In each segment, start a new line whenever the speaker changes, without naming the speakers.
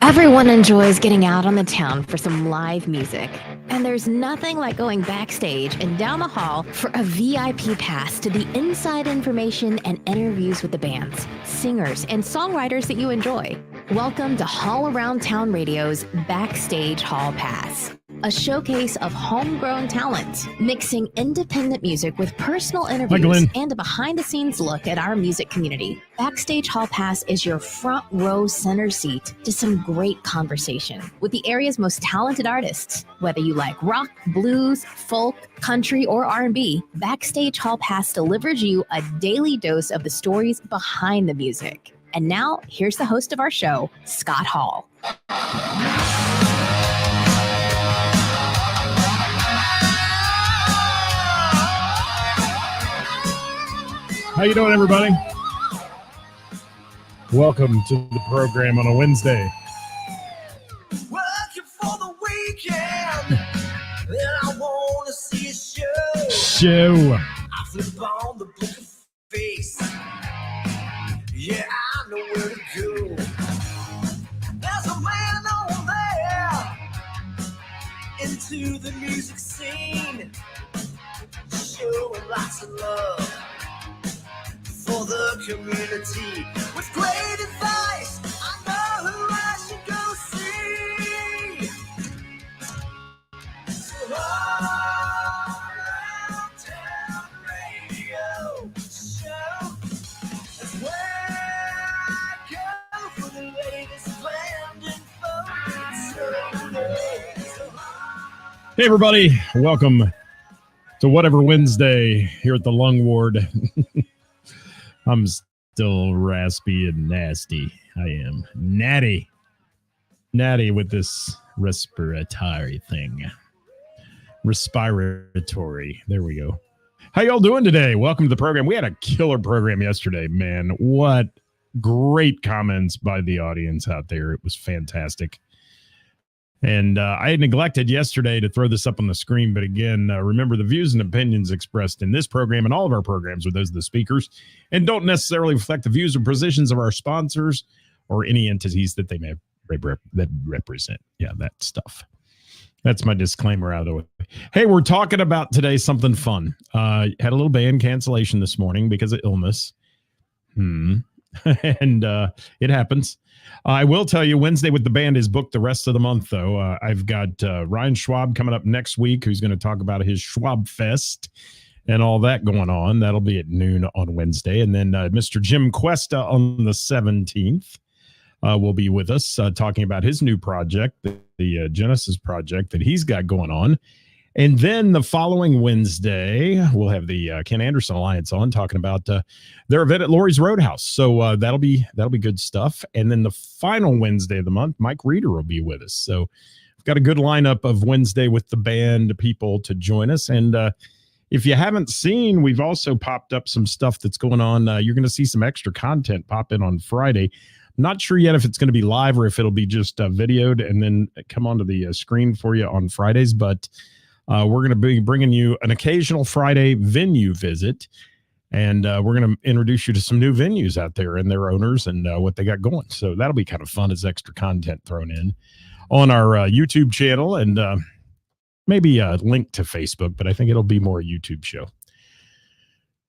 Everyone enjoys getting out on the town for some live music. And there's nothing like going backstage and down the hall for a VIP pass to the inside information and interviews with the bands, singers, and songwriters that you enjoy. Welcome to Hall Around Town Radio's Backstage Hall Pass, a showcase of homegrown talent, mixing independent music with personal interviews and a behind-the-scenes look at our music community. Backstage Hall Pass is your front row center seat to some great conversation with the area's most talented artists. Whether you like rock, blues, folk, country, or R&B, Backstage Hall Pass delivers you a daily dose of the stories behind the music. And now, here's the host of our show, Scott Hall.
How you doing, everybody? Welcome to the program on a Wednesday.
Working for the weekend, and I want to see a
show.
I flip on the book of face. Yeah, I know where to go. There's a man over there into the music scene, showing lots of love for the community with great advice. I know who I should go see. So all around town radio show, that's where I go for the latest band info.
Hey, everybody. Welcome to Whatever Wednesday here at the Lung Ward. I'm still raspy and nasty. I am natty with this respiratory thing. Respiratory. There we go. How y'all doing today? Welcome to the program. We had a killer program yesterday, man. What great comments by the audience out there. It was fantastic. And I had neglected yesterday to throw this up on the screen. But again, remember, the views and opinions expressed in this program and all of our programs are those of the speakers and don't necessarily reflect the views or positions of our sponsors or any entities that they may represent. Yeah, that stuff. That's my disclaimer out of the way. Hey, we're talking about today something fun. Had a little band cancellation this morning because of illness. And it happens. I will tell you, Wednesday with the band is booked the rest of the month, though. I've got Ryan Schwab coming up next week, who's going to talk about his Schwab Fest and all that going on. That'll be at noon on Wednesday. And then Mr. Jim Cuesta on the 17th will be with us talking about his new project, the Genesis project that he's got going on. And then the following Wednesday, we'll have the Ken Anderson Alliance on talking about their event at Lori's Roadhouse. So that'll be good stuff. And then the final Wednesday of the month, Mike Reeder will be with us. So we've got a good lineup of Wednesday with the band people to join us. And if you haven't seen, we've also popped up some stuff that's going on. You're going to see some extra content pop in on Friday. Not sure yet if it's going to be live or if it'll be just videoed and then come onto the screen for you on Fridays. But we're going to be bringing you an occasional Friday venue visit, and we're going to introduce you to some new venues out there and their owners and what they got going. So that'll be kind of fun as extra content thrown in on our YouTube channel and maybe a link to Facebook, but I think it'll be more a YouTube show.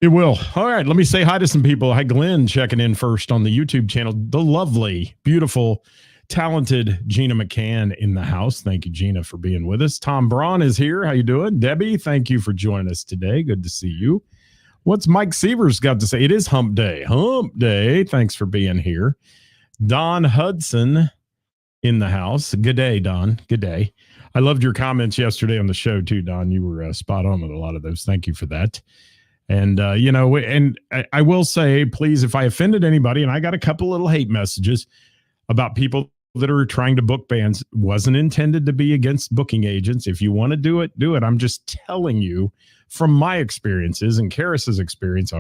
It will. All right, let me say hi to some people. Hi, Glenn, checking in first on the YouTube channel. The lovely, beautiful, talented Gina McCann in the house. Thank you, Gina, for being with us. Tom Braun is here. How you doing? Debbie, thank you for joining us today. Good to see you. What's Mike Sievers got to say? It is hump day. Hump day. Thanks for being here. Don Hudson in the house. Good day, Don. Good day. I loved your comments yesterday on the show, too, Don. You were spot on with a lot of those. Thank you for that. And, I will say, please, if I offended anybody, and I got a couple little hate messages about people that are trying to book bands, wasn't intended to be against booking agents. If you want to do it, do it. I'm just telling you from my experiences and Karis's experience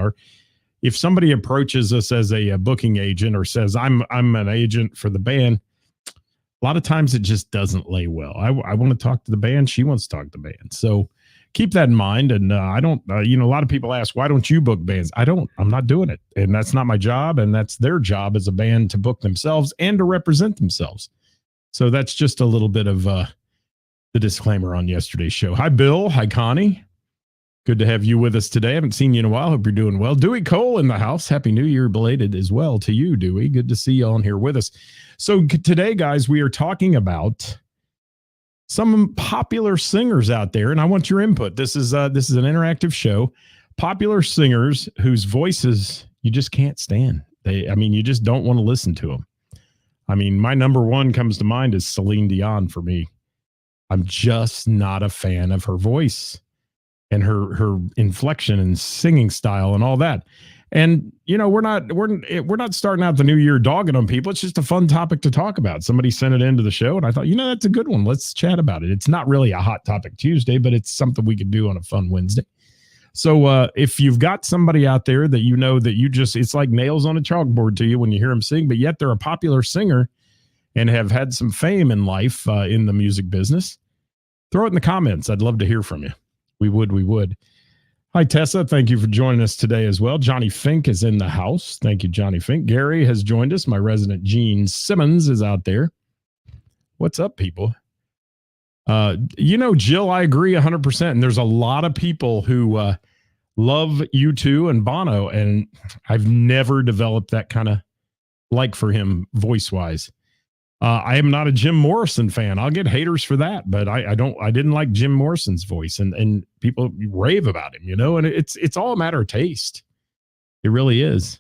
if somebody approaches us as a booking agent or says, I'm an agent for the band, a lot of times it just doesn't lay well. I want to talk to the band. She wants to talk to the band. So keep that in mind. And I don't, a lot of people ask, why don't you book bands? I'm not doing it. And that's not my job. And that's their job as a band to book themselves and to represent themselves. So that's just a little bit of the disclaimer on yesterday's show. Hi, Bill. Hi, Connie. Good to have you with us today. I haven't seen you in a while. Hope you're doing well. Dewey Cole in the house. Happy New Year belated as well to you, Dewey. Good to see you on here with us. So today, guys, we are talking about some popular singers out there, and I want your input. This is an interactive show. Popular singers whose voices you just can't stand. You just don't want to listen to them. I mean, my number one comes to mind is Celine Dion for me. I'm just not a fan of her voice and her inflection and singing style and all that. And, we're not starting out the new year dogging on people. It's just a fun topic to talk about. Somebody sent it into the show and I thought, that's a good one. Let's chat about it. It's not really a hot topic Tuesday, but it's something we could do on a fun Wednesday. So if you've got somebody out there that that it's like nails on a chalkboard to you when you hear them sing, but yet they're a popular singer and have had some fame in life in the music business, throw it in the comments. I'd love to hear from you. We would. Hi, Tessa. Thank you for joining us today as well. Johnny Fink is in the house. Thank you, Johnny Fink. Gary has joined us. My resident Gene Simmons is out there. What's up, people? Jill, I agree 100%. And there's a lot of people who love U2 and Bono, and I've never developed that kind of like for him voice-wise. I am not a Jim Morrison fan. I'll get haters for that, but I didn't like Jim Morrison's voice, and people rave about him, and it's all a matter of taste. It really is.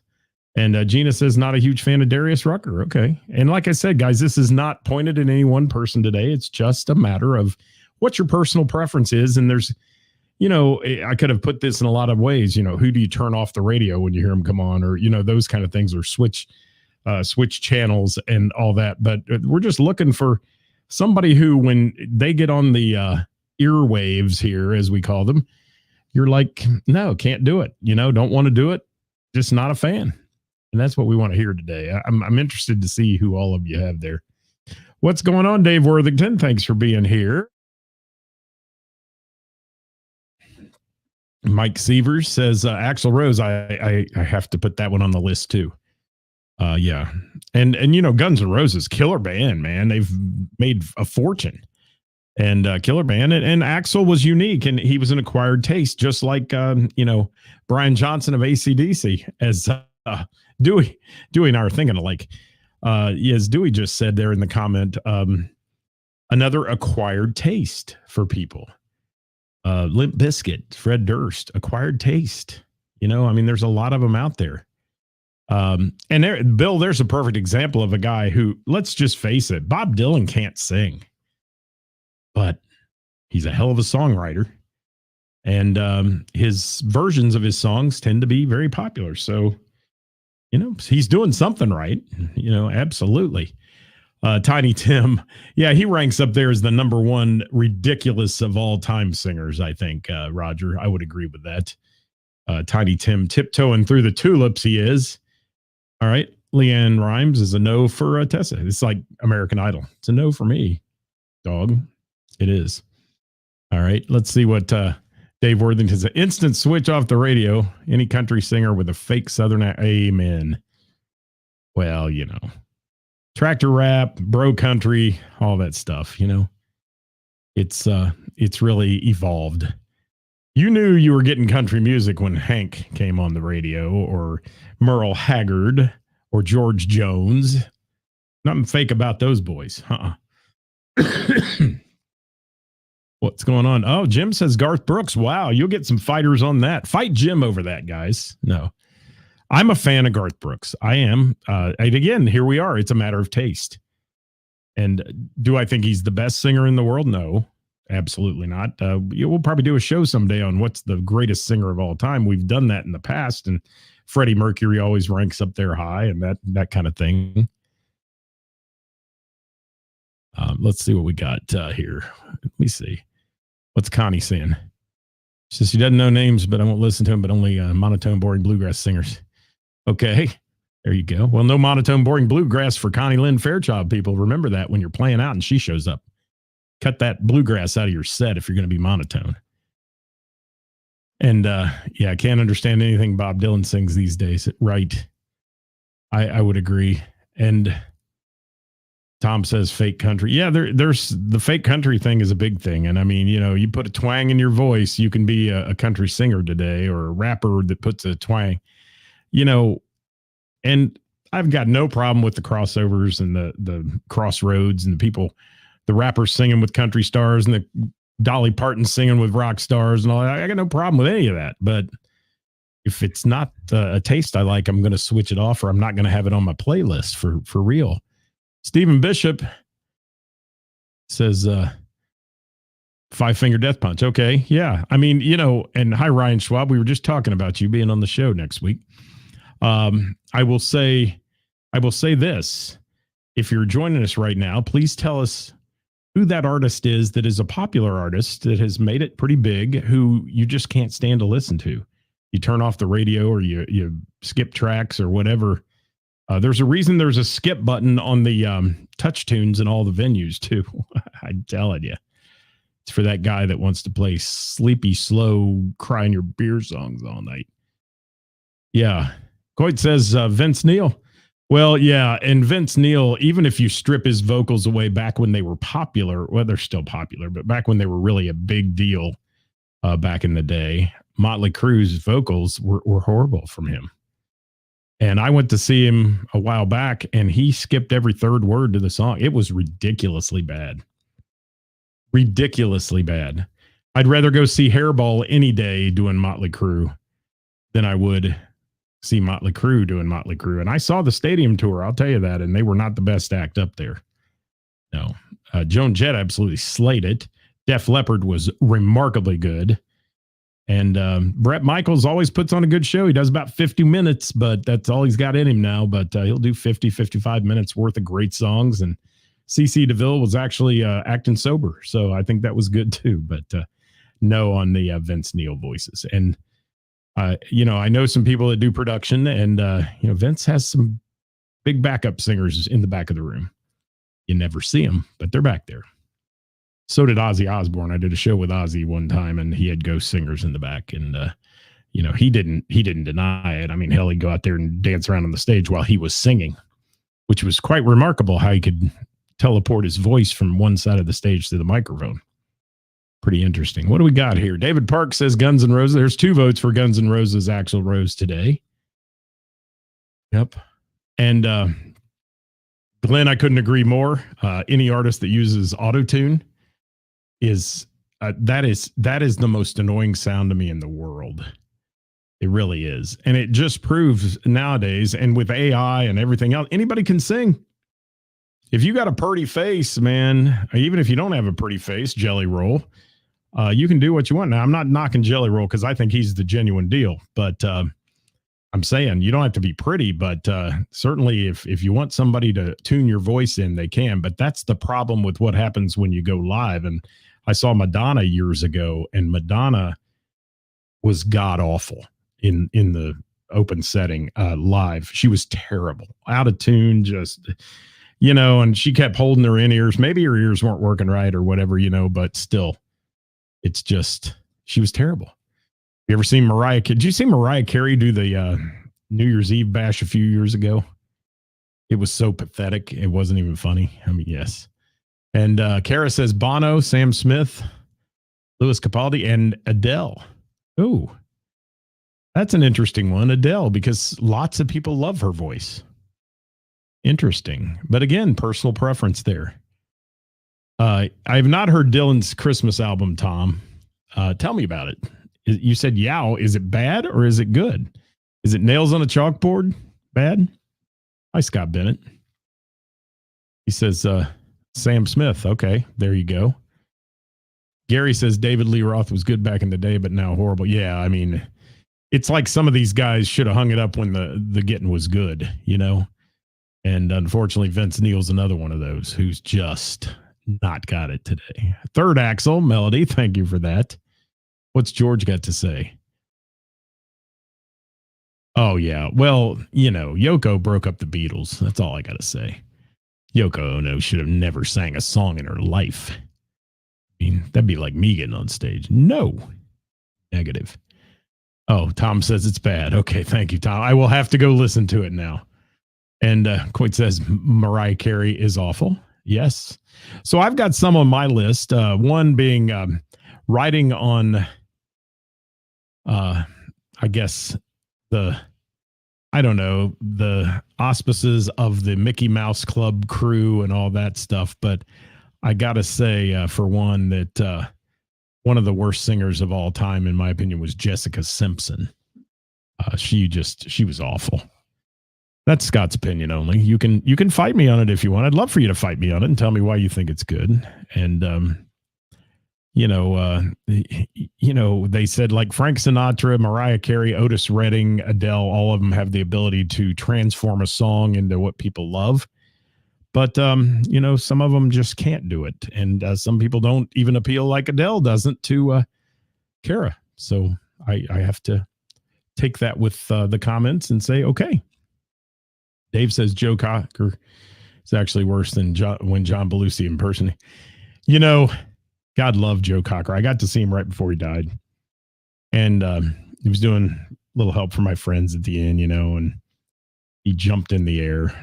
And Gina says not a huge fan of Darius Rucker. Okay. And like I said, guys, this is not pointed at any one person today. It's just a matter of what your personal preference is. And there's, I could have put this in a lot of ways, who do you turn off the radio when you hear them come on, or, those kind of things, or switch channels and all that. But we're just looking for somebody who, when they get on the earwaves here, as we call them, you're like, no, can't do it. Don't want to do it. Just not a fan. And that's what we want to hear today. I'm interested to see who all of you have there. What's going on, Dave Worthington? Thanks for being here. Mike Sievers says, Axl Rose, I have to put that one on the list too. Yeah. And Guns N' Roses, killer band, man. They've made a fortune. And killer band. And Axl was unique, and he was an acquired taste, just like, Brian Johnson of AC/DC, as Dewey and I are thinking alike. As Dewey just said there in the comment, another acquired taste for people. Limp Bizkit, Fred Durst, acquired taste. There's a lot of them out there. And Bill, there's a perfect example of a guy who, let's just face it, Bob Dylan can't sing, but he's a hell of a songwriter. And his versions of his songs tend to be very popular. So, he's doing something right. Absolutely. Tiny Tim. Yeah, he ranks up there as the number one ridiculous of all time singers, I think, Roger. I would agree with that. Tiny Tim, tiptoeing through the tulips, he is. All right. Leanne Rhymes is a no for Tessa. It's like American Idol. It's a no for me, dog. It is. All right. Let's see what Dave Worthington's an instant switch off the radio. Any country singer with a fake Southern amen. Well, tractor rap, bro country, all that stuff, it's really evolved. You knew you were getting country music when Hank came on the radio, or Merle Haggard, or George Jones. Nothing fake about those boys. What's going on? Oh, Jim says Garth Brooks. Wow, you'll get some fighters on that. Fight Jim over that, guys. No, I'm a fan of Garth Brooks. I am. And again, here we are. It's a matter of taste. And do I think he's the best singer in the world? No, absolutely not. We'll probably do a show someday on what's the greatest singer of all time. We've done that in the past, and Freddie Mercury always ranks up there high, and that kind of thing. Let's see what we got here. Let me see. What's Connie saying? She says she doesn't know names, but I won't listen to them, but only monotone, boring bluegrass singers. Okay, there you go. Well, no monotone, boring bluegrass for Connie Lynn Fairchild, people. Remember that when you're playing out and she shows up. Cut that bluegrass out of your set if you're going to be monotone. And I can't understand anything Bob Dylan sings these days. Right. I would agree. And Tom says fake country. Yeah, there's the fake country thing is a big thing. And I mean, you put a twang in your voice, you can be a country singer today or a rapper that puts a twang, and I've got no problem with the crossovers and the crossroads and the people, the rappers singing with country stars and the Dolly Parton singing with rock stars and all that. I got no problem with any of that. But if it's not a taste I like, I'm going to switch it off, or I'm not going to have it on my playlist for real. Stephen Bishop says, Five Finger Death Punch. Okay. Yeah. I mean, and hi, Ryan Schwab. We were just talking about you being on the show next week. I will say this. If you're joining us right now, please tell us who that artist is that is a popular artist that has made it pretty big, who you just can't stand to listen to. You turn off the radio or you skip tracks or whatever. There's a reason there's a skip button on the touch tunes in all the venues too. I'm telling you, it's for that guy that wants to play sleepy, slow, crying your beer songs all night. Yeah. Coit says Vince Neil. Well, yeah. And Vince Neil, even if you strip his vocals away back when they were popular, well, they're still popular, but back when they were really a big deal back in the day, Motley Crue's vocals were horrible from him. And I went to see him a while back, and he skipped every third word to the song. It was ridiculously bad. Ridiculously bad. I'd rather go see Hairball any day doing Motley Crue than I would see Motley Crue doing Motley Crue. And I saw the stadium tour, I'll tell you that, and they were not the best act up there. No. Joan Jett absolutely slayed it. Def Leppard was remarkably good. And Brett Michaels always puts on a good show. He does about 50 minutes, but that's all he's got in him now. But he'll do 55 minutes worth of great songs. And CC DeVille was actually acting sober. So I think that was good too. But no on the Vince Neil voices. And, I know some people that do production, and, Vince has some big backup singers in the back of the room. You never see them, but they're back there. So did Ozzy Osbourne. I did a show with Ozzy one time, and he had ghost singers in the back. And, he didn't deny it. I mean, hell, he'd go out there and dance around on the stage while he was singing, which was quite remarkable how he could teleport his voice from one side of the stage to the microphone. Pretty interesting. What do we got here? David Park says Guns N' Roses. There's 2 votes for Guns N' Roses' Axl Rose today. Yep. And Glenn, I couldn't agree more. Any artist that uses auto-tune is that is the most annoying sound to me in the world. It really is. And it just proves nowadays, and with AI and everything else, anybody can sing. If you got a pretty face, man, even if you don't have a pretty face, Jelly Roll, you can do what you want. Now, I'm not knocking Jelly Roll because I think he's the genuine deal, but I'm saying you don't have to be pretty, but certainly if you want somebody to tune your voice in, they can. But that's the problem with what happens when you go live. And I saw Madonna years ago, and Madonna was god awful in the open setting live. She was terrible, out of tune, just, and she kept holding her in-ears. Maybe her ears weren't working right or whatever, but still, it's just, she was terrible. You ever seen Mariah? Did you see Mariah Carey do the New Year's Eve bash a few years ago? It was so pathetic. It wasn't even funny. I mean, yes. And Kara says Bono, Sam Smith, Louis Capaldi, and Adele. Oh, that's an interesting one. Adele, because lots of people love her voice. Interesting. But again, personal preference there. I have not heard Dylan's Christmas album, Tom. Tell me about it. You said yow. Is it bad or is it good? Is it nails on a chalkboard? Bad? Hi, Scott Bennett. He says Sam Smith. Okay, there you go. Gary says David Lee Roth was good back in the day, but now horrible. Yeah, I mean, it's like some of these guys should have hung it up when the getting was good, And unfortunately, Vince Neil's another one of those who's just not got it today. Third Axel, Melody, thank you for that. What's George got to say? Oh, yeah. Well, Yoko broke up the Beatles. That's all I got to say. Yoko Ono should have never sang a song in her life. I mean, that'd be like me getting on stage. No. Negative. Oh, Tom says it's bad. Okay, thank you, Tom. I will have to go listen to it now. And Coit says Mariah Carey is awful. Yes. So I've got some on my list. One being riding on, I guess, the auspices of the Mickey Mouse Club crew and all that stuff. But I got to say, for one, that one of the worst singers of all time, in my opinion, was Jessica Simpson. She was awful. That's Scott's opinion only. You can fight me on it if you want. I'd love for you to fight me on it and tell me why you think it's good. And they said like Frank Sinatra, Mariah Carey, Otis Redding, Adele, all of them have the ability to transform a song into what people love. But some of them just can't do it, and some people don't even appeal like Adele doesn't to Kara. So I have to take that with the comments and say okay. Dave says Joe Cocker is actually worse than when John Belushi impersonated. God love Joe Cocker. I got to see him right before he died. And he was doing a little help for my friends at the end, and he jumped in the air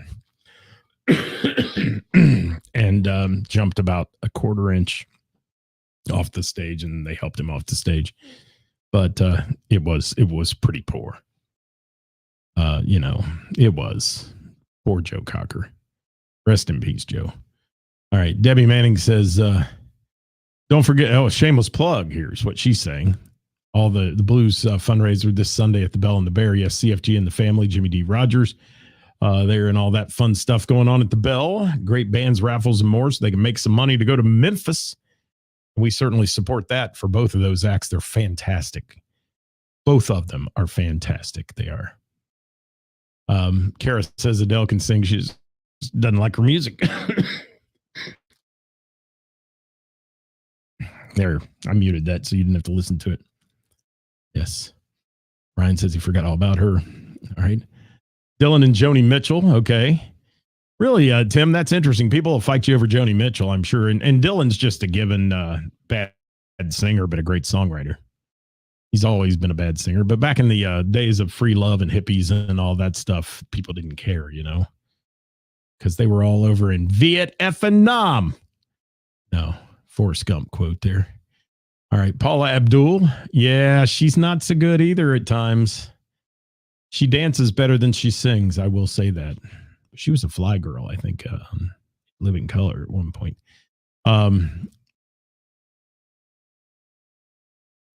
and jumped about a quarter inch off the stage, and they helped him off the stage. But it was pretty poor. It was. Poor Joe Cocker. Rest in peace, Joe. All right. Debbie Manning says, don't forget, shameless plug. Here's what she's saying. All the blues fundraiser this Sunday at the Bell and the Bear. Yes, CFG and the family, Jimmy D. Rogers there and all that fun stuff going on at the Bell. Great bands, raffles, and more so they can make some money to go to Memphis. We certainly support that for both of those acts. They're fantastic. Both of them are fantastic. They are. Kara says Adele can sing. She doesn't like her music. There, I muted that so you didn't have to listen to it. Yes. Ryan says he forgot all about her. All right. Dylan and Joni Mitchell. Okay. Really, Tim, that's interesting. People will fight you over Joni Mitchell, I'm sure. And Dylan's just a given bad singer, but a great songwriter. He's always been a bad singer. But back in the days of free love and hippies and all that stuff, people didn't care, because they were all over in Vietnam. No, Forrest Gump quote there. All right, Paula Abdul. Yeah, she's not so good either at times. She dances better than she sings. I will say that. She was a fly girl, I think, on Living Color at one point.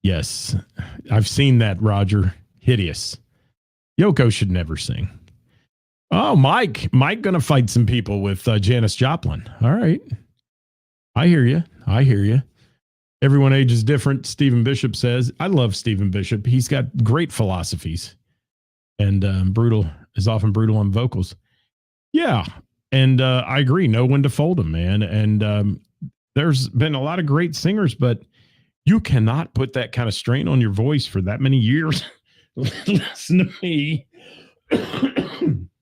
Yes, I've seen that, Roger. Hideous. Yoko should never sing. Oh, Mike going to fight some people with Janis Joplin. All right. I hear you. Everyone ages different, Stephen Bishop says. I love Stephen Bishop. He's got great philosophies and is often brutal on vocals. Yeah, and I agree. Know when to fold them, man. And there's been a lot of great singers, but you cannot put that kind of strain on your voice for that many years. Listen to me.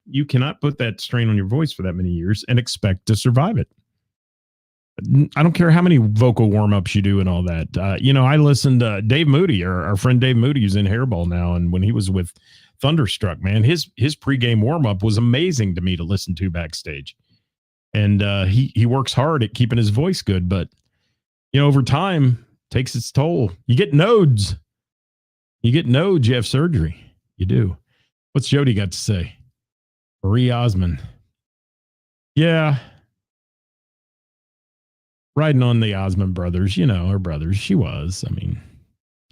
You cannot put that strain on your voice for that many years and expect to survive it. I don't care how many vocal warm-ups you do and all that. I listened to Dave Moody, our friend Dave Moody, who's in Hairball now. And when he was with Thunderstruck, man, his pregame warm-up was amazing to me to listen to backstage. And he works hard at keeping his voice good. But, over time, takes its toll. You get nodes. You have surgery. You do. What's Jody got to say? Marie Osmond. Yeah. Riding on the Osmond brothers, her brothers. She was. I mean,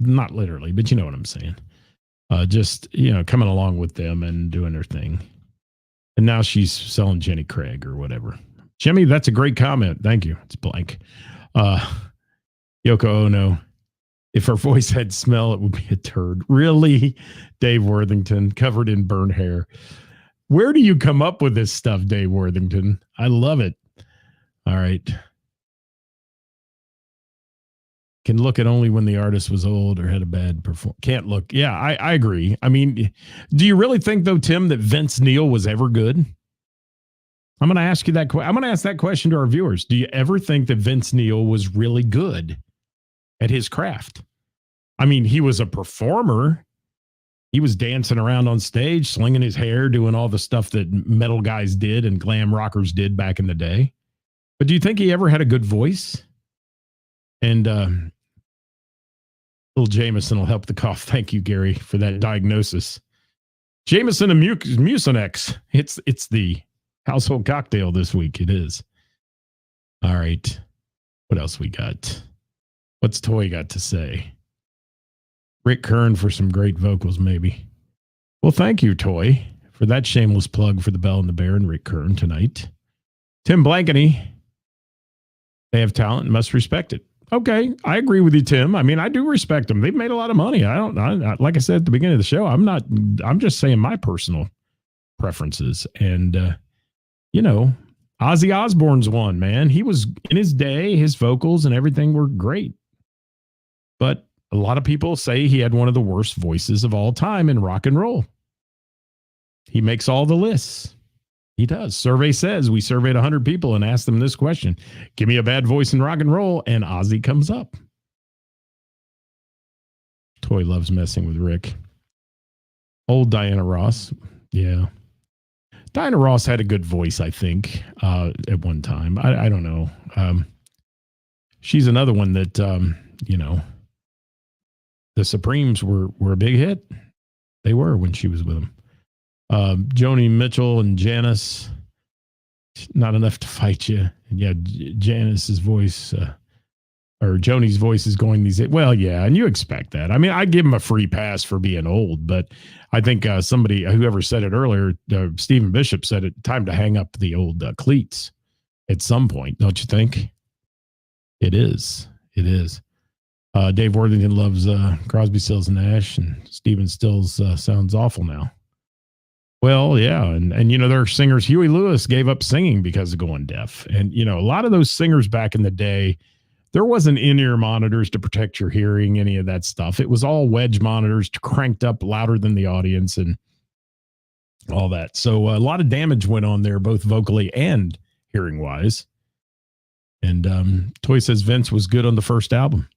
not literally, but you know what I'm saying. Just, coming along with them and doing her thing. And now she's selling Jenny Craig or whatever. Jimmy, that's a great comment. Thank you. It's blank. Yoko Ono. If her voice had smell, it would be a turd. Really? Dave Worthington, covered in burnt hair. Where do you come up with this stuff, Dave Worthington? I love it. All right. Can look at only when the artist was old or had a bad performance. Can't look. Yeah, I agree. I mean, do you really think, though, Tim, that Vince Neil was ever good? I'm going to ask you that. I'm going to ask that question to our viewers. Do you ever think that Vince Neil was really good at his craft? I mean, he was a performer. He was dancing around on stage, slinging his hair, doing all the stuff that metal guys did and glam rockers did back in the day. But do you think he ever had a good voice? And little Jameson will help the cough. Thank you, Gary, for that diagnosis. Jameson and Mucinex. It's the household cocktail this week. It is. All right. What else we got? What's Toy got to say? Rick Kern for some great vocals, maybe. Well, thank you, Toy, for that shameless plug for the Bell and the Bear and Rick Kern tonight. Tim Blankeny. They have talent and must respect it. Okay, I agree with you, Tim. I mean, I do respect them. They've made a lot of money. Like I said at the beginning of the show, I'm just saying my personal preferences. And, Ozzy Osbourne's one, man. He was, in his day, his vocals and everything were great. But a lot of people say he had one of the worst voices of all time in rock and roll. He makes all the lists. He does. Survey says we surveyed 100 people and asked them this question. Give me a bad voice in rock and roll, and Ozzy comes up. Toy loves messing with Rick. Old Diana Ross. Yeah. Diana Ross had a good voice, I think, at one time. I don't know. She's another one that, the Supremes were a big hit. They were when she was with them. Joni Mitchell and Janice, not enough to fight you. And yeah, Janice's voice, or Joni's voice is going these. Well, yeah, and you expect that. I mean, I give him a free pass for being old, but I think whoever said it earlier, Stephen Bishop said it, time to hang up the old cleats at some point, don't you think? It is. It is. Dave Worthington loves Crosby, Stills, and Nash, and Stephen Stills sounds awful now. Well, yeah. And there are singers. Huey Lewis gave up singing because of going deaf. And, a lot of those singers back in the day, there wasn't in-ear monitors to protect your hearing, any of that stuff. It was all wedge monitors cranked up louder than the audience and all that. So a lot of damage went on there, both vocally and hearing wise. And Toy says Vince was good on the first album.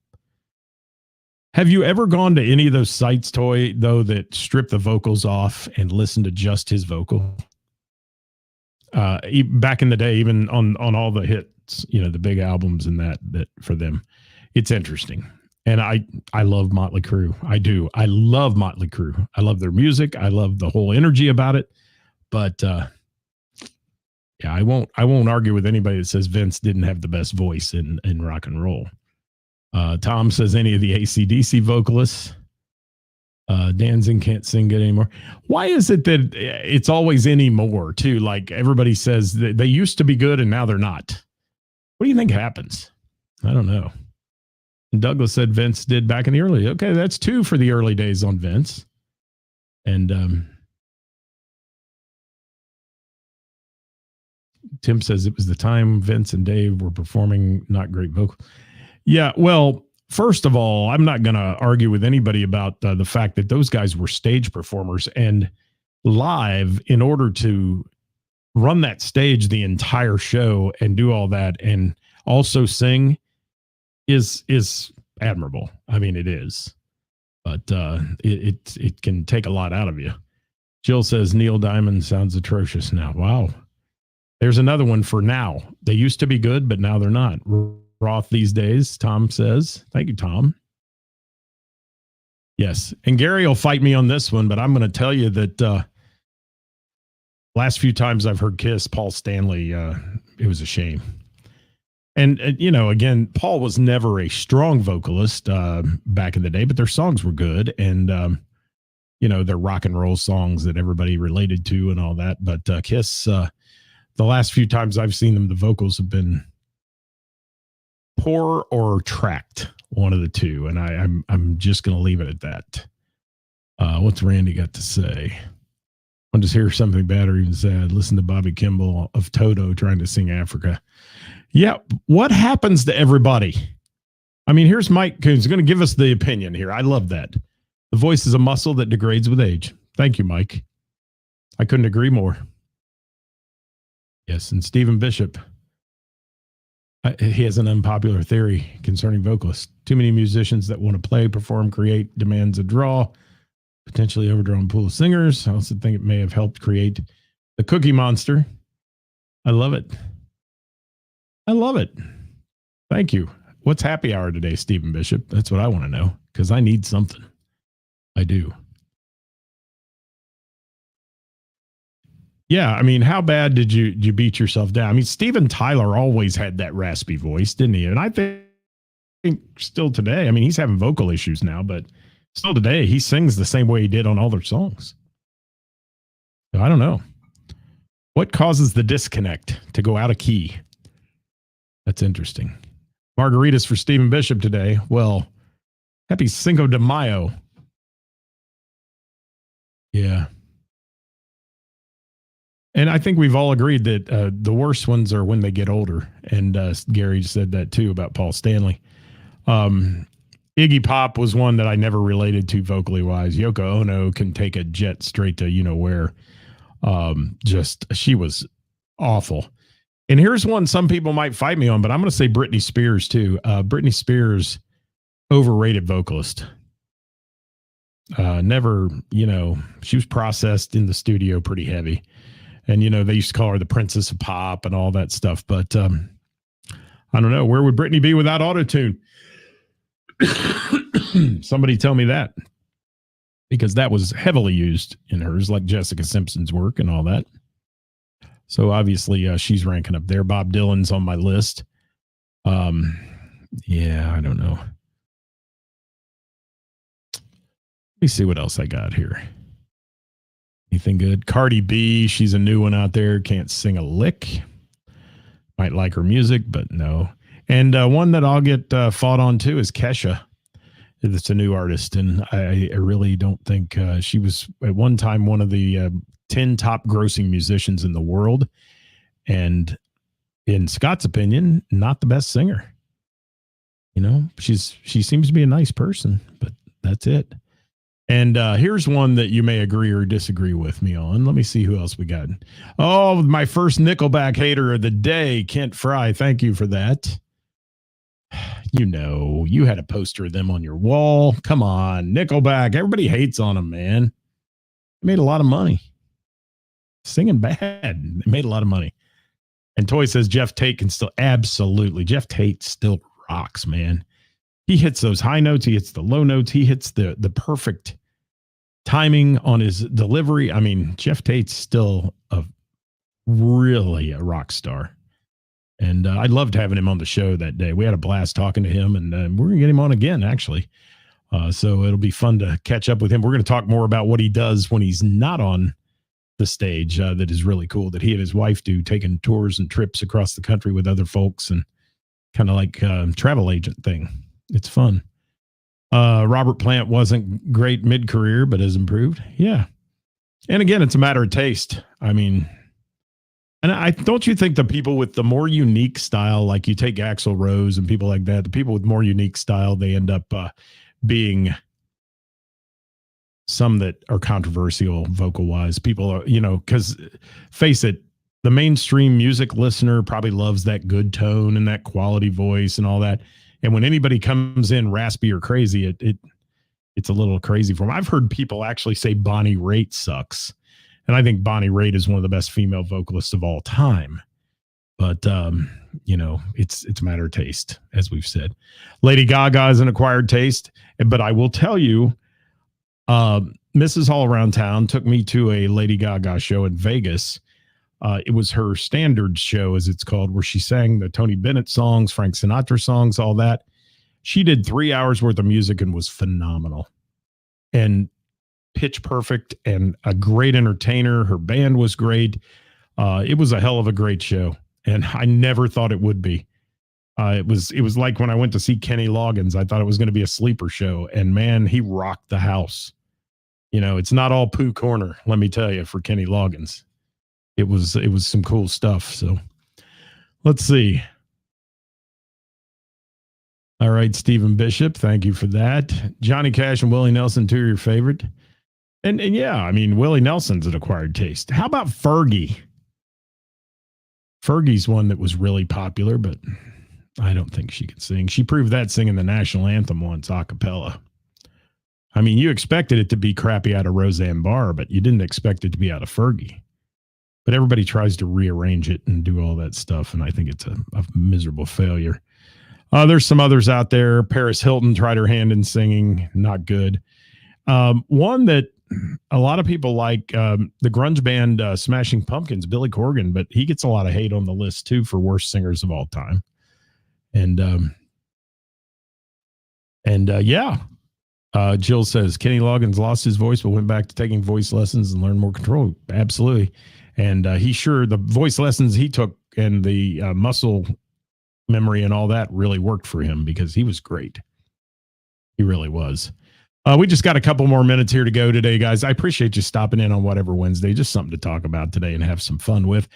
Have you ever gone to any of those sites, Toy, though, that strip the vocals off and listen to just his vocal? Back in the day, even on all the hits, the big albums and that for them, it's interesting. And I love Motley Crue. I do. I love Motley Crue. I love their music. I love the whole energy about it. But yeah, I won't argue with anybody that says Vince didn't have the best voice in rock and roll. Tom says any of the AC/DC vocalists. Danzig can't sing good anymore. Why is it that it's always anymore too? Like everybody says that they used to be good and now they're not. What do you think happens? I don't know. And Douglas said Vince did back in the early. Okay, that's 2 for the early days on Vince. And Tim says it was the time Vince and Dave were performing not great vocal. Yeah, well, first of all, I'm not going to argue with anybody about the fact that those guys were stage performers, and live, in order to run that stage the entire show and do all that and also sing is admirable. I mean, it is, but it can take a lot out of you. Jill says Neil Diamond sounds atrocious now. Wow. There's another one for now. They used to be good, but now they're not. Roth these days, Tom says. Thank you, Tom. Yes. And Gary will fight me on this one, but I'm going to tell you that last few times I've heard Kiss, Paul Stanley, it was a shame. And, again, Paul was never a strong vocalist back in the day, but their songs were good. And, they're rock and roll songs that everybody related to and all that. But Kiss, the last few times I've seen them, the vocals have been poor or tracked, one of the two, and I'm just going to leave it at that. What's Randy got to say? I just hear something bad or even sad. Listen to Bobby Kimball of Toto trying to sing Africa. Yeah, what happens to everybody? I mean, here's Mike who's going to give us the opinion here. I love that. The voice is a muscle that degrades with age. Thank you, Mike. I couldn't agree more. Yes, and Stephen Bishop. He has an unpopular theory concerning vocalists. Too many musicians that want to play, perform, create demands a draw, potentially overdrawn pool of singers. I also think it may have helped create the Cookie Monster. I love it. I love it. Thank you. What's happy hour today, Stephen Bishop? That's what I want to know because I need something. I do. Yeah, I mean, how bad did you beat yourself down? I mean, Steven Tyler always had that raspy voice, didn't he? And I think still today, I mean, he's having vocal issues now, but still today, he sings the same way he did on all their songs. So I don't know. What causes the disconnect to go out of key? That's interesting. Margaritas for Stephen Bishop today. Well, happy Cinco de Mayo. Yeah. And I think we've all agreed that the worst ones are when they get older. And Gary said that too about Paul Stanley. Iggy Pop was one that I never related to vocally wise. Yoko Ono can take a jet straight to you know where. She was awful. And here's one some people might fight me on, but I'm going to say Britney Spears too. Britney Spears, overrated vocalist. Never, she was processed in the studio pretty heavy. And, they used to call her the Princess of Pop and all that stuff. But I don't know. Where would Britney be without autotune? Somebody tell me that. Because that was heavily used in hers, like Jessica Simpson's work and all that. So obviously she's ranking up there. Bob Dylan's on my list. Yeah, I don't know. Let me see what else I got here. Anything good? Cardi B, she's a new one out there. Can't sing a lick. Might like her music, but no. And one that I'll get fought on too is Kesha. It's a new artist, and I really don't think she was at one time one of the 10 top grossing musicians in the world. And in Scott's opinion, not the best singer. She seems to be a nice person, but that's it. And here's one that you may agree or disagree with me on. Let me see who else we got. Oh, my first Nickelback hater of the day, Kent Fry. Thank you for that. You had a poster of them on your wall. Come on, Nickelback. Everybody hates on them, man. They made a lot of money. Singing bad. They made a lot of money. And Toy says Jeff Tate can still, absolutely. Jeff Tate still rocks, man. He hits those high notes. He hits the low notes. He hits the perfect timing on his delivery. I mean, Jeff Tate's still really a rock star. And I loved having him on the show that day. We had a blast talking to him, and we're going to get him on again, actually. So it'll be fun to catch up with him. We're going to talk more about what he does when he's not on the stage. That is really cool that he and his wife do, taking tours and trips across the country with other folks and kind of like travel agent thing. It's fun. Robert Plant wasn't great mid-career, but has improved. Yeah. And again, it's a matter of taste. I mean, and don't you think the people with the more unique style, like you take Axl Rose and people like that, the people with more unique style, they end up being some that are controversial vocal wise. People are, because face it, the mainstream music listener probably loves that good tone and that quality voice and all that. And when anybody comes in raspy or crazy, it's a little crazy for them. I've heard people actually say Bonnie Raitt sucks. And I think Bonnie Raitt is one of the best female vocalists of all time. But, it's a matter of taste, as we've said. Lady Gaga is an acquired taste. But I will tell you, Mrs. All Around Town took me to a Lady Gaga show in Vegas. It was her standard show, as it's called, where she sang the Tony Bennett songs, Frank Sinatra songs, all that. She did 3 hours worth of music and was phenomenal. And pitch perfect and a great entertainer. Her band was great. It was a hell of a great show. And I never thought it would be. It was like when I went to see Kenny Loggins, I thought it was going to be a sleeper show. And man, he rocked the house. It's not all Pooh Corner, let me tell you, for Kenny Loggins. It was some cool stuff. So let's see. All right, Stephen Bishop, thank you for that. Johnny Cash and Willie Nelson, two of your favorite. And yeah, I mean, Willie Nelson's an acquired taste. How about Fergie? Fergie's one that was really popular, but I don't think she could sing. She proved that singing the national anthem once a cappella. I mean, you expected it to be crappy out of Roseanne Barr, but you didn't expect it to be out of Fergie. but everybody tries to rearrange it and do all that stuff. And I think it's a miserable failure. There's some others out there. Paris Hilton tried her hand in singing. Not good. One that a lot of people like, the grunge band Smashing Pumpkins, Billy Corgan, but he gets a lot of hate on the list too for worst singers of all time. Jill says Kenny Loggins lost his voice but went back to taking voice lessons and learned more control. Absolutely. And the voice lessons he took and the muscle memory and all that really worked for him because he was great. He really was. We just got a couple more minutes here to go today, guys. I appreciate you stopping in on Whatever Wednesday. Just something to talk about today and have some fun with.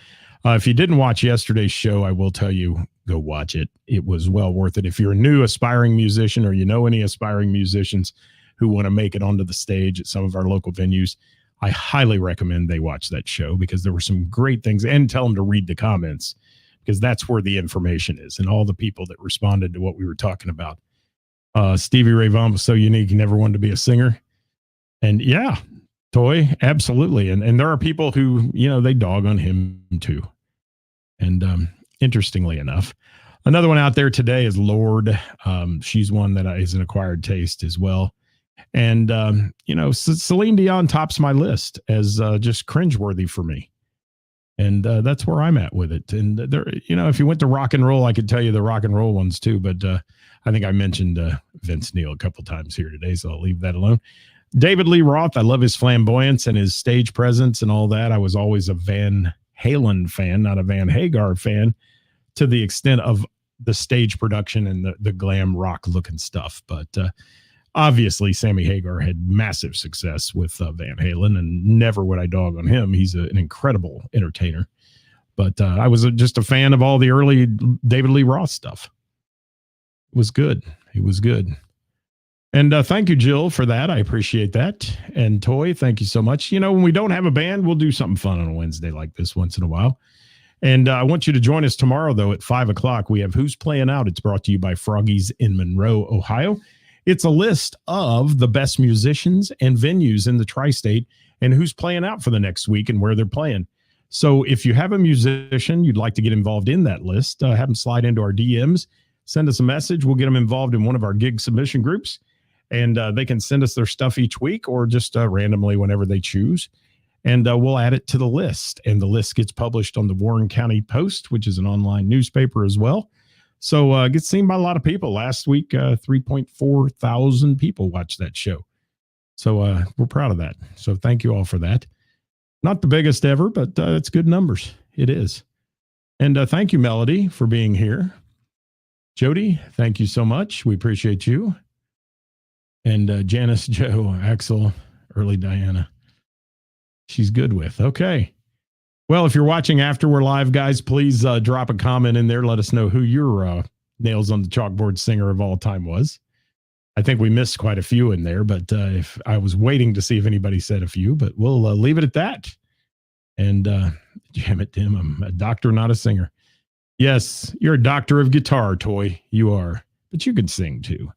If you didn't watch yesterday's show, I will tell you, go watch it. It was well worth it. If you're a new aspiring musician or you know any aspiring musicians who want to make it onto the stage at some of our local venues, I highly recommend they watch that show because there were some great things, and tell them to read the comments because that's where the information is and all the people that responded to what we were talking about. Stevie Ray Vaughan was so unique. He never wanted to be a singer. And yeah, Toy, absolutely. And there are people who, they dog on him too. And interestingly enough, another one out there today is Lorde. She's one that is an acquired taste as well. And, Celine Dion tops my list as just cringeworthy for me. And that's where I'm at with it. And there, if you went to rock and roll, I could tell you the rock and roll ones too. But I think I mentioned Vince Neil a couple times here today, so I'll leave that alone. David Lee Roth, I love his flamboyance and his stage presence and all that. I was always a Van Halen fan, not a Van Hagar fan, to the extent of the stage production and the glam rock looking stuff. But obviously, Sammy Hagar had massive success with Van Halen, and never would I dog on him. He's an incredible entertainer. But I was just a fan of all the early David Lee Roth stuff. It was good. It was good. And thank you, Jill, for that. I appreciate that. And Toy, thank you so much. When we don't have a band, we'll do something fun on a Wednesday like this once in a while. And I want you to join us tomorrow, though, at 5 o'clock. We have Who's Playing Out. It's brought to you by Froggies in Monroe, Ohio. It's a list of the best musicians and venues in the tri-state and who's playing out for the next week and where they're playing. So if you have a musician you'd like to get involved in that list, have them slide into our DMs, send us a message. We'll get them involved in one of our gig submission groups, and they can send us their stuff each week or just randomly whenever they choose. And we'll add it to the list. And the list gets published on the Warren County Post, which is an online newspaper as well. So it gets seen by a lot of people. Last week, 3.4 thousand people watched that show. So we're proud of that. So thank you all for that. Not the biggest ever, but it's good numbers. It is. And thank you, Melody, for being here. Jody, thank you so much. We appreciate you. And Janice, Joe, Axel, early Diana. She's good with. Okay. Well, if you're watching after we're live, guys, please drop a comment in there. Let us know who your nails on the chalkboard singer of all time was. I think we missed quite a few in there, but if I was waiting to see if anybody said a few, but we'll leave it at that. And damn it, Tim, I'm a doctor, not a singer. Yes, you're a doctor of guitar, Toy. You are, but you can sing too.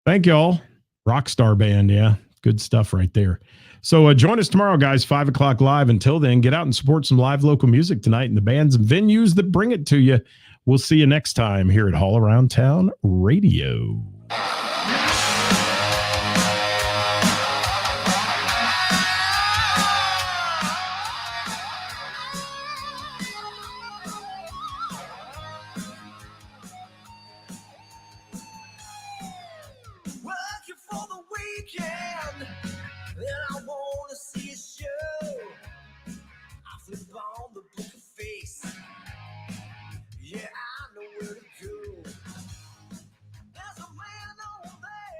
Thank y'all. Rockstar band. Yeah. Good stuff right there. So join us tomorrow, guys, 5 o'clock live. Until then, get out and support some live local music tonight and the bands and venues that bring it to you. We'll see you next time here at All Around Town Radio.